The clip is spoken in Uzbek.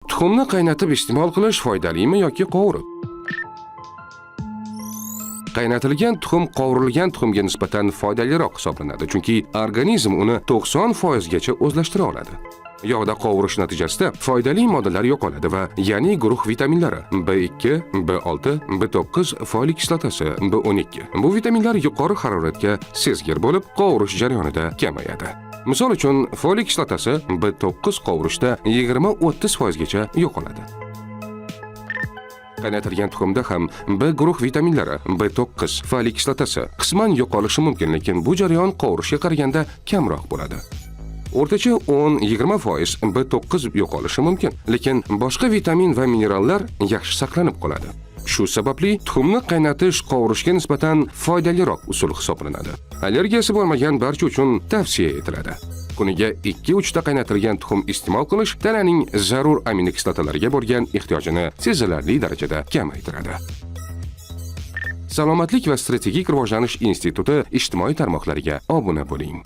Tuxumni qaynatib iste'mol qilish foydalimi yoki qovurib? Qaynatilgan tuxum qovurilgan tuxumga nisbatan foydaliroq hisoblanadi, chunki organizm uni 90% gacha o'zlashtira oladi. Yog'da qovurish natijasida foydali moddalar yo'qoladi va ya'ni guruh vitaminlari B2, B6, B9, folik kislotasi, B12. Bu vitaminlar yuqori haroratga sezgir bo'lib, qovurish jarayonida kamayadi. Misol uchun, folik kislotasi B9 qovurishda 20-30% gacha yo'qoladi. Qaynatilgan tuxumda ham B guruh vitaminlari, B9, folik kislotasi qisman yo'qolishi mumkin, lekin bu jarayon qovurishga qaraganda kamroq bo'ladi. O'rtacha 10-20% B9 yo'qolishi mumkin, lekin boshqa vitamin va minerallar yaxshi saqlanib qoladi. Shu sababli tuxumni qaynatish qovurishga nisbatan foydaliroq usul hisoblanadi. Allergiyasi bo'lmagan barcha uchun tavsiya etiladi. Kuniga 2-3 ta qaynatilgan tuxum iste'mol qilish tananing zarur aminokislotalarga bo'lgan ehtiyojini sezilarli darajada kamaytiradi. Salomatlik va strategik rivojlanish instituti ijtimoiy tarmoqlariga obuna bo'ling.